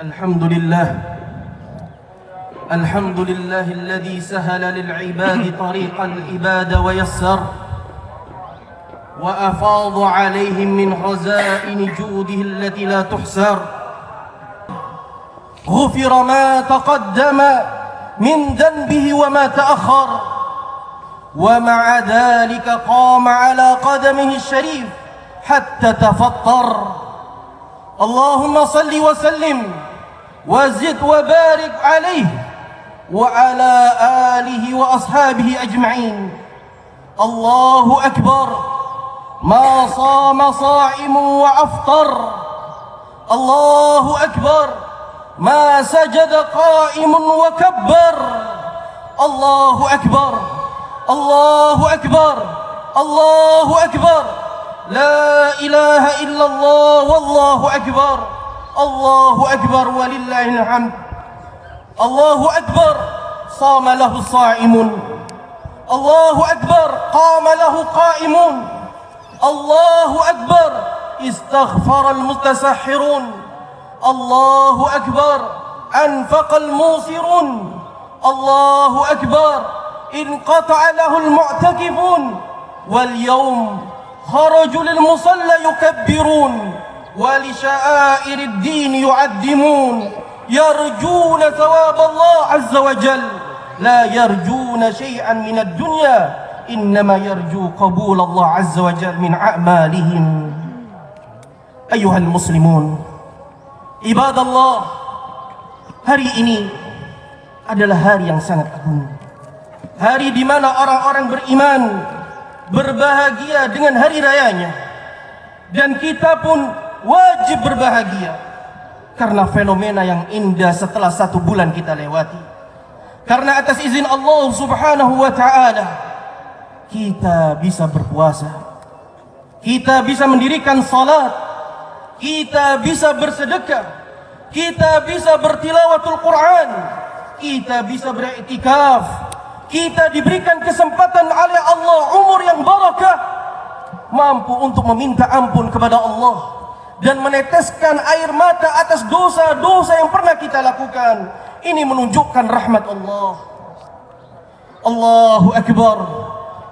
الحمد لله الذي سهل للعباد طريق العباد ويسر وأفاض عليهم من خزائن جوده التي لا تحصر. غفر ما تقدم من ذنبه وما تأخر، ومع ذلك قام على قدمه الشريف حتى تفطر. اللهم صل وسلم وزد وبارك عليه وعلى آله وأصحابه أجمعين. الله أكبر، ما صام صائم وأفطر. الله أكبر، ما سجد قائم وكبر. الله أكبر، الله أكبر، الله أكبر، لا إله إلا الله والله أكبر. الله أكبر ولله الحمد. الله أكبر، صام له الصائمون. الله أكبر، قام له قائمون. الله أكبر، استغفر المتسحرون. الله أكبر، أنفق الموسرون. الله أكبر، انقطع له المعتكفون. واليوم خرجوا للمصلى يكبرون ولشعائر الدين يعدمون، يرجون ثواب الله عز وجل، لا يرجون شيئا من الدنيا، إنما يرجو قبول الله عز وجل من أعمالهم. أيها المسلمون عباد الله، hari ini adalah hari yang sangat agung, hari di mana orang-orang beriman berbahagia dengan hari rayanya, dan kita pun wajib berbahagia karena fenomena yang indah setelah 1 bulan kita lewati. Karena atas izin Allah subhanahu wa ta'ala kita bisa berpuasa, kita bisa mendirikan salat, kita bisa bersedekah, kita bisa bertilawatul Quran, kita bisa beriktikaf, kita diberikan kesempatan oleh Allah umur yang barakah, mampu untuk meminta ampun kepada Allah dan meneteskan air mata atas dosa-dosa yang pernah kita lakukan. Ini menunjukkan rahmat Allah. Allahu Akbar,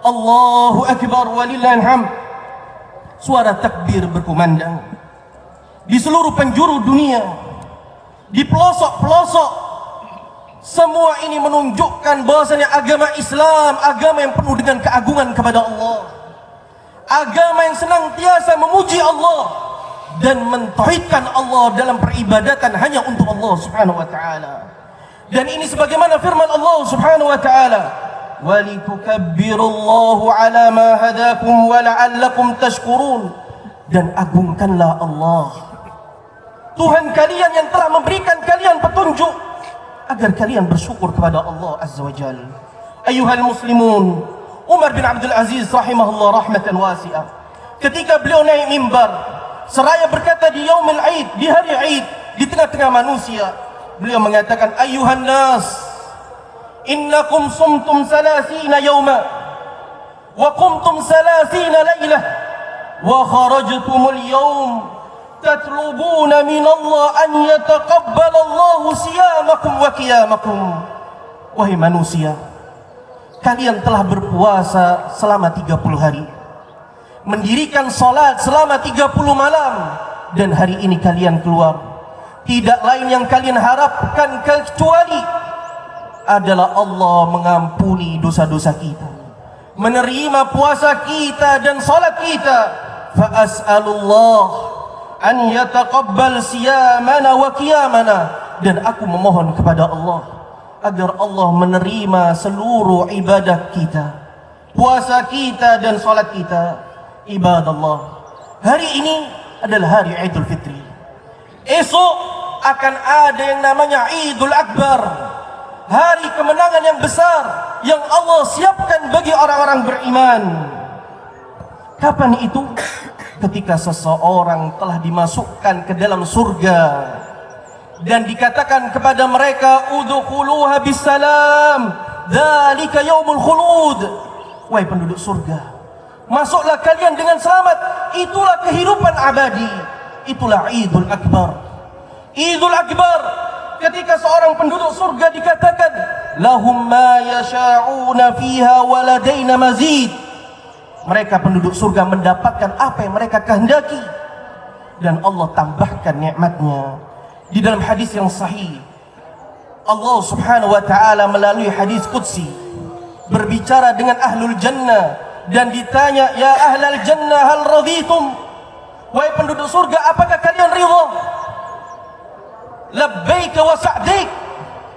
Allahu Akbar walillahil hamd. Suara takbir berkumandang di seluruh penjuru dunia, di pelosok-pelosok. Semua ini menunjukkan bahwasanya agama Islam agama yang penuh dengan keagungan kepada Allah, agama yang senantiasa memuji Allah dan mentauhidkan Allah dalam peribadatan hanya untuk Allah subhanahu wa ta'ala. Dan ini sebagaimana firman Allah subhanahu wa ta'ala, وَلِتُكَبِّرُوا عَلَى مَا هَدَاكُمْ وَلَعَلَّكُمْ تَشْكُرُونَ. Dan agungkanlah Allah, Tuhan kalian yang telah memberikan kalian petunjuk, agar kalian bersyukur kepada Allah Azza wa Jalla. Ayuhal muslimun, Umar bin Abdul Aziz rahimahullah rahmatan wasi'ah, ketika beliau naik mimbar seraya berkata di yaumil Aid, di hari Aid, di tengah-tengah manusia, beliau mengatakan, ayuhan nas, innakum sumtum 30 yawma wa qumtum 30 laylah wa kharajtumul yawm tatlubuna min Allah an yataqabbal Allah siyamakum wa qiyamakum. Wahai manusia, kalian telah berpuasa selama 30 hari, mendirikan salat selama 30 malam, dan hari ini kalian keluar. Tidak lain yang kalian harapkan kecuali adalah Allah mengampuni dosa-dosa kita, menerima puasa kita dan salat kita. Fa as'alullah an yataqabbal siyamana wa qiyamana. Dan aku memohon kepada Allah agar Allah menerima seluruh ibadah kita, puasa kita dan salat kita. Ibadallah, hari ini adalah hari Idul Fitri. Esok akan ada yang namanya Idul Akbar, hari kemenangan yang besar yang Allah siapkan bagi orang-orang beriman. Kapan itu? Ketika seseorang telah dimasukkan ke dalam surga dan dikatakan kepada mereka, udkhuluha bisalam, dzalika yaumul khulud. Wahai penduduk surga, masuklah kalian dengan selamat, itulah kehidupan abadi, itulah Idul Akbar. Idul Akbar, ketika seorang penduduk surga dikatakan, lahum ma yasha'una fiha waladaina mazid. Mereka penduduk surga mendapatkan apa yang mereka kehendaki, dan Allah tambahkan nikmatnya. Di dalam hadis yang sahih, Allah subhanahu wa ta'ala melalui hadis qudsi berbicara dengan ahlul jannah dan ditanya, ya ahlal jannah hal radhitum, wahai penduduk surga, apakah kalian ridha? Labbaik wa sa'daik,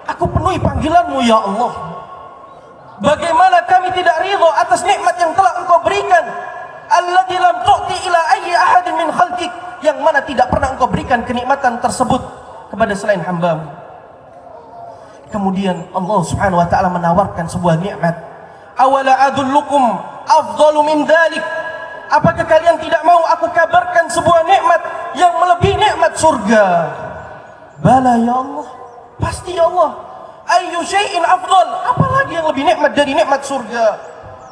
aku penuhi panggilanmu ya Allah. Bagaimana kami tidak ridha atas nikmat yang telah engkau berikan, alladzi lam tu'ti ila ayyi ahadin min khalqik, yang mana tidak pernah engkau berikan kenikmatan tersebut kepada selain hamba-Mu. Kemudian Allah subhanahu wa ta'ala menawarkan sebuah nikmat, awala adullukum afdalu min dhalik, apakah kalian tidak mau aku kabarkan sebuah nikmat yang melebihi nikmat surga? Bala ya Allah, pasti ya Allah. Ayyu syai'in afdal, apalagi yang lebih nikmat dari nikmat surga?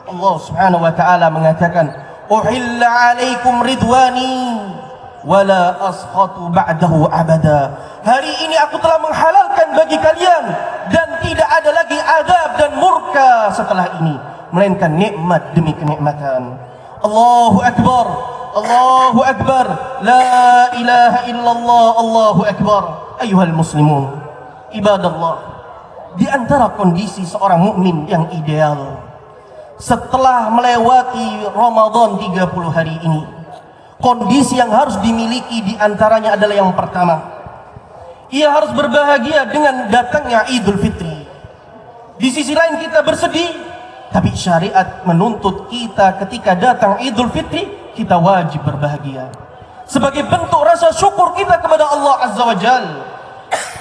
Allah subhanahu wa ta'ala mengatakan, uhilla alaikum ridwani wala askhatu ba'dahu abada. Hari ini aku telah menghalalkan bagi kalian, dan tidak ada lagi azab dan murka setelah ini, melainkan nikmat demi kenikmatan. Allahu Akbar, Allahu Akbar, la ilaha illallah, Allahu Akbar. Ayuhal muslimun, ibadallah, di antara kondisi seorang mukmin yang ideal setelah melewati Ramadan 30 hari ini, kondisi yang harus dimiliki di antaranya adalah yang pertama, ia harus berbahagia dengan datangnya Idul Fitri. Di sisi lain kita bersedih, tapi syariat menuntut kita ketika datang Idul Fitri, kita wajib berbahagia sebagai bentuk rasa syukur kita kepada Allah Azza wa Jal.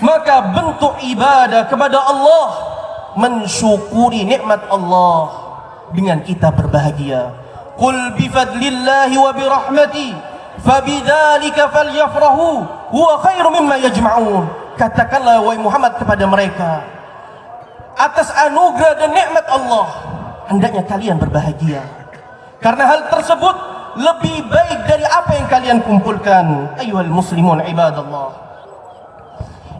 Maka bentuk ibadah kepada Allah mensyukuri nikmat Allah dengan kita berbahagia. Qul bifadlillahi wa birahmati fabidzalika falyafrahu huwa khairu mimma yajma'un. Katakanlah wahai Muhammad kepada mereka, atas anugerah dan nikmat Allah hendaknya kalian berbahagia, karena hal tersebut lebih baik dari apa yang kalian kumpulkan. Ayuhal muslimun ibadallah,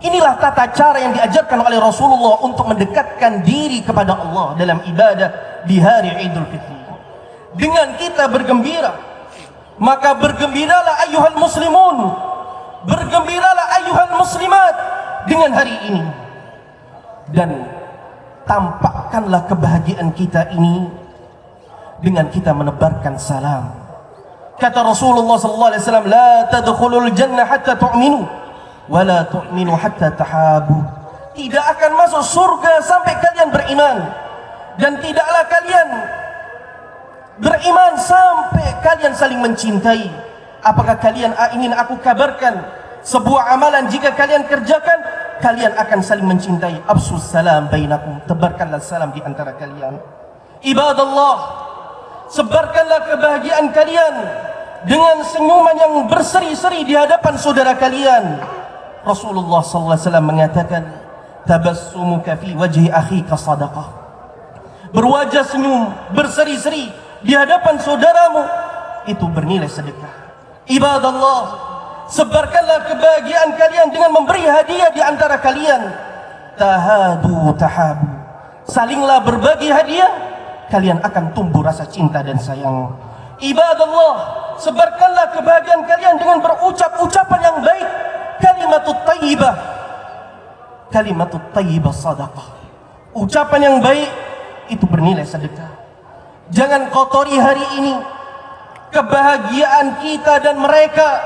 inilah tata cara yang diajarkan oleh Rasulullah untuk mendekatkan diri kepada Allah dalam ibadah di hari Idul Fitri. Dengan kita bergembira, maka bergembiralah ayuhal muslimun, bergembiralah ayuhal muslimat dengan hari ini, dan tampakkanlah kebahagiaan kita ini dengan kita menebarkan salam. Kata Rasulullah sallallahu alaihi wasallam, la tadkhulul jannah hatta tu'minu wa la tu'minu hatta tahabu. Tidak akan masuk surga sampai kalian beriman, dan tidaklah kalian beriman sampai kalian saling mencintai. Apakah kalian ingin aku kabarkan sebuah amalan, jika kalian kerjakan kalian akan saling mencintai? Absus salam bainakum, tebarkanlah salam di antara kalian. Ibadallah, sebarkanlah kebahagiaan kalian dengan senyuman yang berseri-seri di hadapan saudara kalian. Rasulullah sallallahu alaihi wasallam mengatakan, tabassumuka fi wajhi akhika sadaqah. Berwajah senyum, berseri-seri di hadapan saudaramu, itu bernilai sedekah. Ibadallah, sebarkanlah kebahagiaan kalian dengan memberi hadiah di antara kalian. Tahadu tahabu, salinglah berbagi hadiah, kalian akan tumbuh rasa cinta dan sayang. Ibadallah, sebarkanlah kebahagiaan kalian dengan berucap ucapan yang baik. Kalimatut tayyibah, kalimatut tayyibah sadaqah. Ucapan yang baik itu bernilai sedekah. Jangan kotori hari ini kebahagiaan kita dan mereka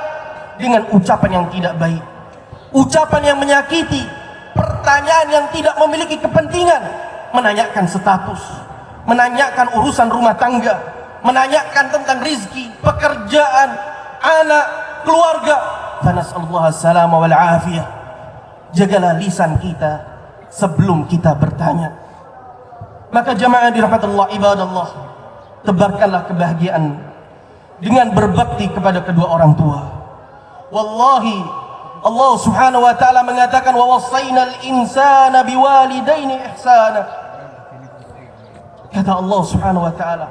dengan ucapan yang tidak baik, ucapan yang menyakiti, pertanyaan yang tidak memiliki kepentingan, menanyakan status, menanyakan urusan rumah tangga, menanyakan tentang rizki, pekerjaan, anak, keluarga. Nasallallahu as-salama wal afiyah. Jagalah lisan kita sebelum kita bertanya. Maka jamaah dirahmati Allah, ibadallah, tebarkanlah kebahagiaan dengan berbakti kepada kedua orang tua. Wallahi, Allah subhanahu wa ta'ala mengatakan, wa wassaynal insana biwalidaini ihsana. Kata Allah subhanahu wa ta'ala,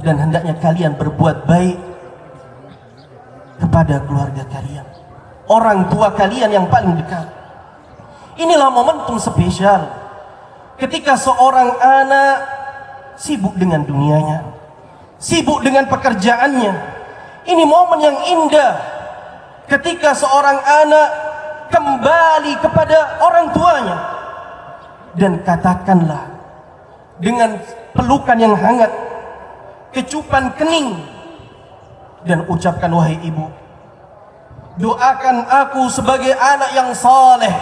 dan hendaknya kalian berbuat baik kepada keluarga kalian. orang tua kalian yang paling dekat. Inilah momentum spesial ketika seorang anak sibuk dengan dunianya, sibuk dengan pekerjaannya. Ini momen yang indah ketika seorang anak kembali kepada orang tuanya. Dan katakanlah dengan pelukan yang hangat, kecupan kening, dan ucapkan, wahai ibu, doakan aku sebagai anak yang saleh.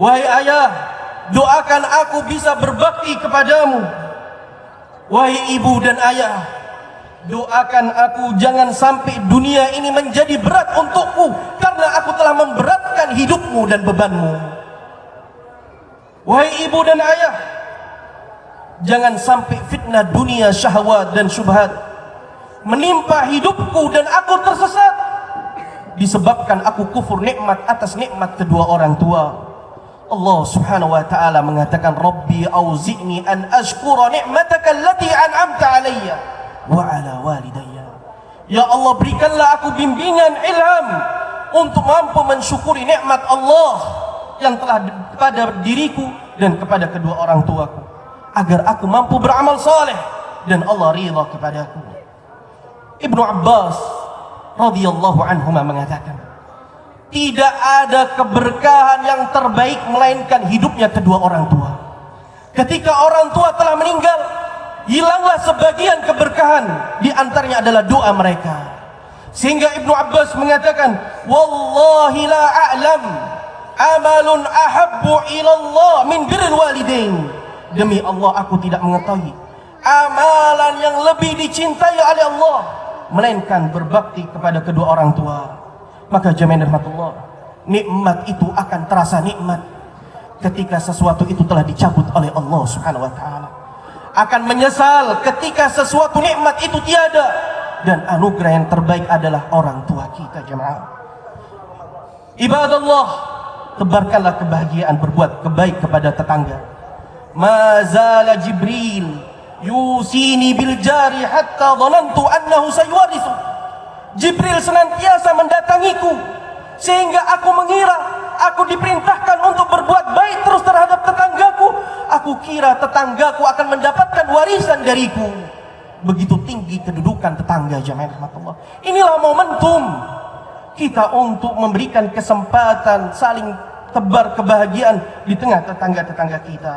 Wahai ayah, doakan aku bisa berbakti kepadamu. Wahai ibu dan ayah, doakan aku jangan sampai dunia ini menjadi berat untukku, karena aku telah memberatkan hidupmu dan bebanmu. Wahai ibu dan ayah, jangan sampai fitnah dunia, syahwat dan syubhat menimpa hidupku dan aku tersesat disebabkan aku kufur nikmat atas nikmat kedua orang tua. Allah subhanahu wa ta'ala mengatakan, Rabbi auzi'ni an ashkura ni'mataka allati an'amta alayya wa ala walidayya. Ya Allah, berikanlah aku bimbingan, ilham untuk mampu mensyukuri nikmat Allah yang telah kepada diriku dan kepada kedua orang tuaku, agar aku mampu beramal saleh dan Allah ridha kepadaku. Ibnu Abbas radhiyallahu anhuma mengatakan, tidak ada keberkahan yang terbaik melainkan hidupnya kedua orang tua. Ketika orang tua telah meninggal, hilanglah sebagian keberkahan, di antaranya adalah doa mereka. Sehingga Ibnu Abbas mengatakan, wallahi la a'lam amalun ahabbu ilallah min birril walidain. Demi Allah, aku tidak mengetahui amalan yang lebih dicintai oleh Allah melainkan berbakti kepada kedua orang tua. Maka jamaah rahmatullah, nikmat itu akan terasa nikmat ketika sesuatu itu telah dicabut oleh Allah subhanahu wa ta'ala. Akan menyesal ketika sesuatu nikmat itu tiada. Dan anugerah yang terbaik adalah orang tua kita, jemaah. Ibadallah, tebarkanlah kebahagiaan berbuat kebaik kepada tetangga. Mazala Jibril yusini bil jari hatta dhanantu annahu sayuwarisu. Jibril senantiasa mendatangiku sehingga aku mengira aku diperintahkan untuk berbuat baik terus terhadap tetanggaku. Aku kira tetanggaku akan mendapatkan warisan dariku. Begitu tinggi kedudukan tetangga, jamaah rahmatullah. Inilah momentum kita untuk memberikan kesempatan saling tebar kebahagiaan di tengah tetangga-tetangga kita.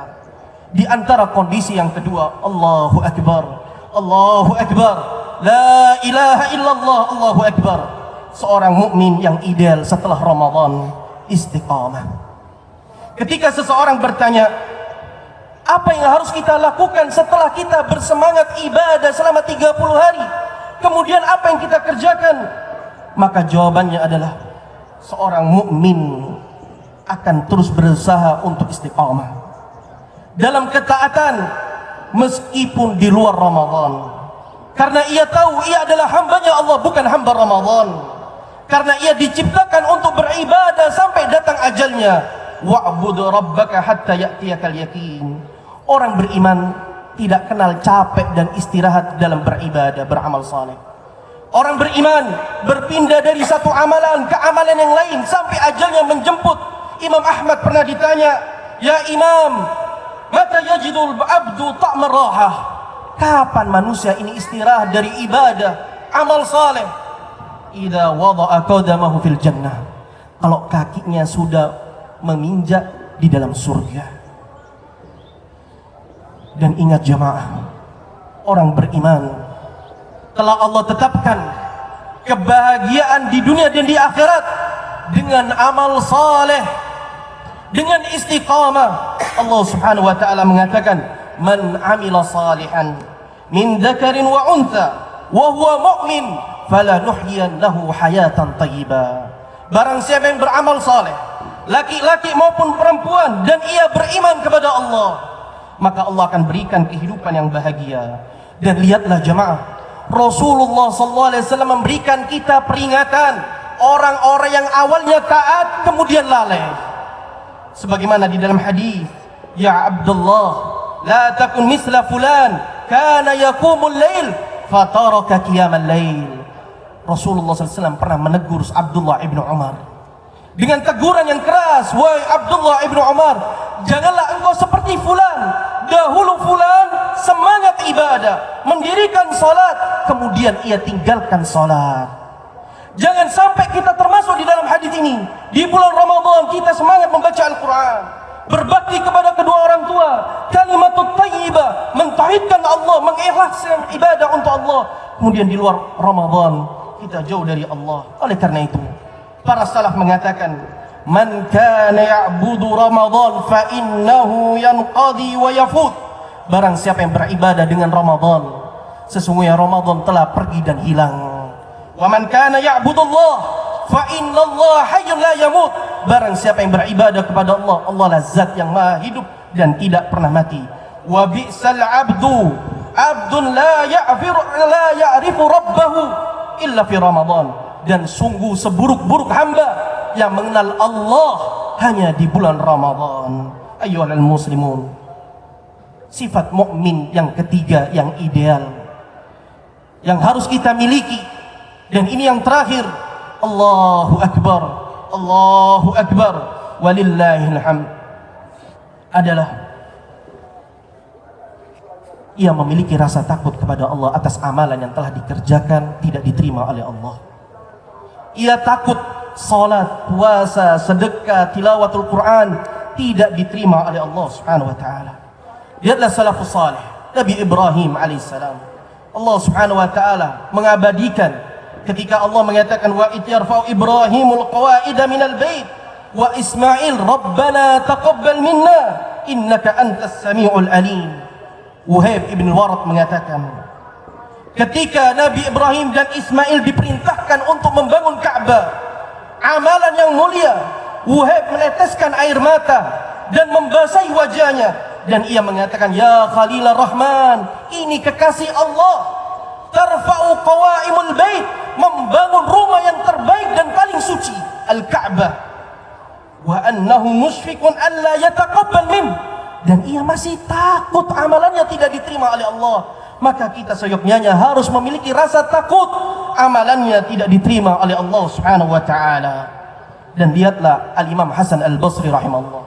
Di antara kondisi yang kedua, Allahu Akbar, Allahu Akbar, la ilaha illallah, Allahu Akbar. Seorang mukmin yang ideal setelah Ramadan, istiqamah. Ketika seseorang bertanya, apa yang harus kita lakukan setelah kita bersemangat ibadah selama 30 hari? Kemudian apa yang kita kerjakan? Maka jawabannya adalah, seorang mukmin akan terus berusaha untuk istiqamah dalam ketaatan meskipun di luar Ramadan, karena ia tahu ia adalah hambanya Allah, bukan hamba Ramadan. Karena ia diciptakan untuk beribadah sampai datang ajalnya. Wa'bud rabbaka hatta ya'tiyakal yaqin. Orang beriman tidak kenal capek dan istirahat dalam beribadah, beramal saleh. Orang beriman berpindah dari satu amalan ke amalan yang lain sampai ajalnya menjemput. Imam Ahmad pernah ditanya, ya Imam, mata yajidul abdu ta'mar rahah? Kapan manusia ini istirahat dari ibadah, amal saleh? Idza wada'a qadamahu fil jannah. Kalau kakinya sudah menginjak di dalam surga. Dan ingat jamaah, orang beriman telah Allah tetapkan kebahagiaan di dunia dan di akhirat dengan amal saleh, dengan istiqamah. Allah subhanahu wa ta'ala mengatakan, man amila salihan min dzakarin wa untha wa huwa mu'min falanuhyiyannahu hayatan thayyibah. Barang siapa yang beramal saleh, laki-laki maupun perempuan, dan ia beriman kepada Allah, maka Allah akan berikan kehidupan yang bahagia. Dan lihatlah jemaah, Rasulullah SAW memberikan kita peringatan orang-orang yang awalnya taat kemudian lalai. Sebagaimana di dalam hadis, ya Abdullah, la takun misla fulan kana yaqumul lail fataraka qiyamal lail. Rasulullah SAW pernah menegur Abdullah ibnu Umar dengan teguran yang keras. Wahai Abdullah ibnu Umar, janganlah engkau seperti fulan. Dahulu fulan semangat ibadah, mendirikan salat, kemudian ia tinggalkan salat. Jangan sampai kita termasuk di dalam hadis ini. Di bulan Ramadan kita semangat membaca Al-Quran, berbakti kepada kedua orang tua, kalimatut thayyibah, mentauhidkan Allah, mengikhlaskan ibadah untuk Allah. Kemudian di luar Ramadan kita jauh dari Allah. Oleh karena itu, para salaf mengatakan, man kana ya'budu Ramadan fa innahu yanqadi wa yafut. Barang siapa yang beribadah dengan Ramadan, sesungguhnya Ramadan telah pergi dan hilang. Wa man kana ya'budullah fa innallaha hayyun la yamut. Barang siapa yang beribadah kepada Allah, Allah lah zat yang maha hidup dan tidak pernah mati. Wa bi'sal abdu abdun la ya'rifu rabbahu illa fi Ramadan. Dan sungguh seburuk-buruk hamba yang mengenal Allah hanya di bulan Ramadan. Ayyuhal muslimun, sifat mukmin yang ketiga yang ideal yang harus kita miliki, dan ini yang terakhir, Allahu Akbar, Allahu Akbar, walillahil hamd, adalah ia memiliki rasa takut kepada Allah atas amalan yang telah dikerjakan tidak diterima oleh Allah. Ia takut salat, puasa, sedekah, tilawatul Quran tidak diterima oleh Allah Subhanahu wa taala. Lihatlah salafus salih, Nabi Ibrahim alaihissalam. Allah Subhanahu wa taala mengabadikan ketika Allah mengatakan, wa ityarfa'u Ibrahimul qawaida minal bait wa Ismail rabbana taqabbal minna innaka antas samiul alim. Wahib ibn Warad mengatakan, ketika Nabi Ibrahim dan Ismail diperintahkan untuk membangun Ka'bah, amalan yang mulia, Wahib meneteskan air mata dan membasahi wajahnya, dan ia mengatakan, ya Khalilur Rahman, ini kekasih Allah, tarfa'u qawaimul bait, membangun rumah yang terbaik dan paling suci, Al-Ka'bah, wa annahu musyfiqun an la yataqabbal min, dan ia masih takut amalannya tidak diterima oleh Allah. Maka kita seyogyanya harus memiliki rasa takut amalannya tidak diterima oleh Allah Subhanahu wa taala. Dan lihatlah Al-Imam Hasan Al-Basri rahimahullah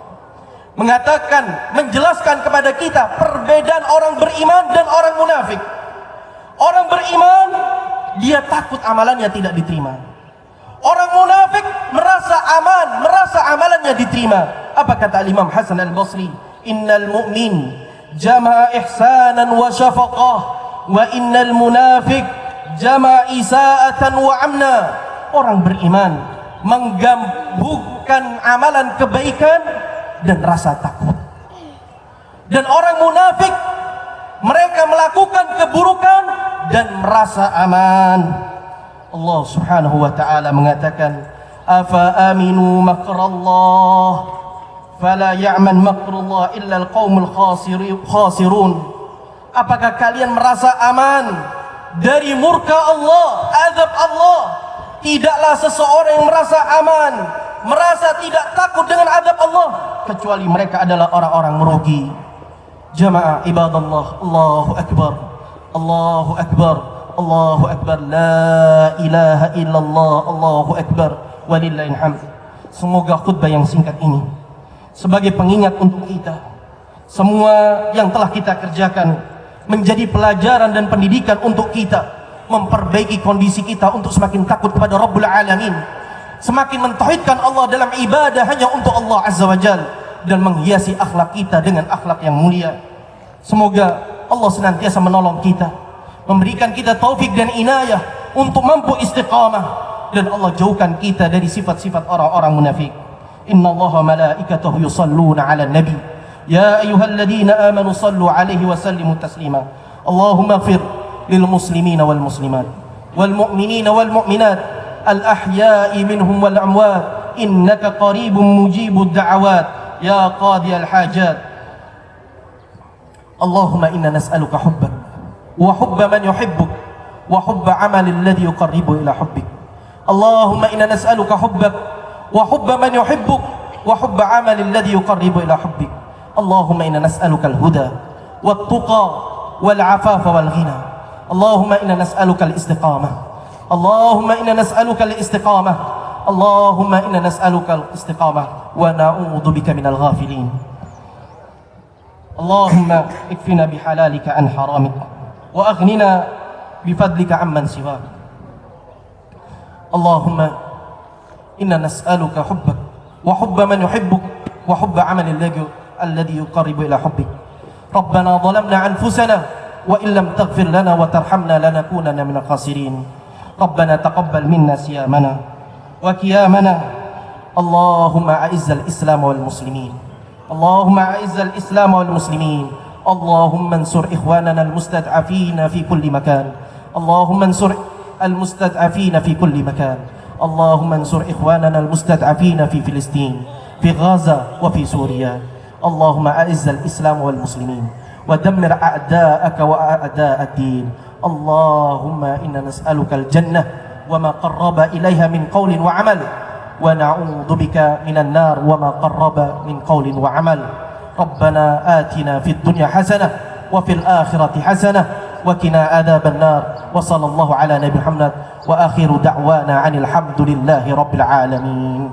mengatakan, menjelaskan kepada kita perbedaan orang beriman dan orang munafik. Orang beriman dia takut amalannya tidak diterima. Orang munafik merasa aman, merasa amalannya diterima. Apa kata Al-Imam Hasan Al-Basri? Innal mu'min jama'a ihsanan wa syafaqah, wa innal munafiq jama'a isa'atan wa amna. Orang beriman menggabungkan amalan kebaikan dan rasa takut. Dan orang munafik, mereka melakukan keburukan dan merasa aman. Allah Subhanahu wa taala mengatakan, afa aminu makrallah fala ya'man makrullah illa alqaumul khasirun. Apakah kalian merasa aman dari murka Allah, azab Allah? Tidaklah seseorang yang merasa aman, merasa tidak takut dengan azab Allah, kecuali mereka adalah orang-orang merugi. Jamaah ibadallah, Allahu Akbar, Allahu Akbar, Allahu Akbar, la ilaha illallah, Allahu Akbar, walillahil hamd. Semoga khutbah yang singkat ini sebagai pengingat untuk kita, semua yang telah kita kerjakan menjadi pelajaran dan pendidikan untuk kita, memperbaiki kondisi kita untuk semakin takut kepada Rabbul Alamin, semakin mentauhidkan Allah dalam ibadah hanya untuk Allah Azza wa Jalla, dan menghiasi akhlak kita dengan akhlak yang mulia. Semoga Allah senantiasa menolong kita, memberikan kita taufik dan inayah untuk mampu istiqamah, dan Allah jauhkan kita dari sifat-sifat orang-orang munafik. Inna Allah malaikatahu yusalluna ala nabi ya ayyuhalladzina amanu sallu alaihi wa sallimu taslima. Allahumma ighfir lil muslimina wal muslimat wal mu'minina wal mu'minat al ahya'i minhum wal amwat innaka qaribun mujibud da'awat ya qadiyal hajat. Allahumma inna nas'aluka hubbak wa hubba man yuhibbuk wa hubba amalil ladzi yuqarribu ila hubbik. Allahumma inna nas'aluka hubbak wa hubba man yuhibbuk wa hubba amalil ladzi yuqarribu ila hubbik. Allahumma inna nas'aluka al-huda wat tuqa wal afafa wal ghina. Allahumma inna nas'aluka al-istiqamah. Allahumma inna nas'aluka al-istiqamah. Allahumma inna nas'aluka al-istiqamah wa na'udzu bika minal ghafilin. Allahumma ikfina bihalalika an haramik wa aghnina bifadlika amman siwak. Allahumma inna nas'aluka hubbak wa hubba man yuhibbuk wa hubba amalin alladhi yuqarribu ila hubbik. Rabbana zalamna anfusana wa illam taghfir lana wa tarhamna lanakunanna minal khasirin. Rabbana taqabbal minna siyamana wa qiyamana. Allahumma a'izzal Islam wal muslimin. Allahumma a'izzal Islam wal muslimin. Allahumma ansur ikhwanana al mustad'afina fi kulli makan. Allahumma ansur al mustad'afina fi kulli makan. Allahumma ansur ikhwanana al mustad'afina fi Filistin, fi Gaza wa fi Suria. Allahumma a'izzal Islam wal muslimin wa dammir a'da'aka wa a'da'ad din. Allahumma inna nas'aluka al-jannah wa ma qarraba ilaiha min qawlin wa amal wa na'udzu bika minan nar wa ma qarraba min qawlin wa amal. Rabbana atina fid dunya hasanah wa fil akhirati hasanah wa qina adzaban nar. Wa sallallahu ala nabi Muhammad wa akhiru da'wana 'anil hamdulillahi rabbil alamin.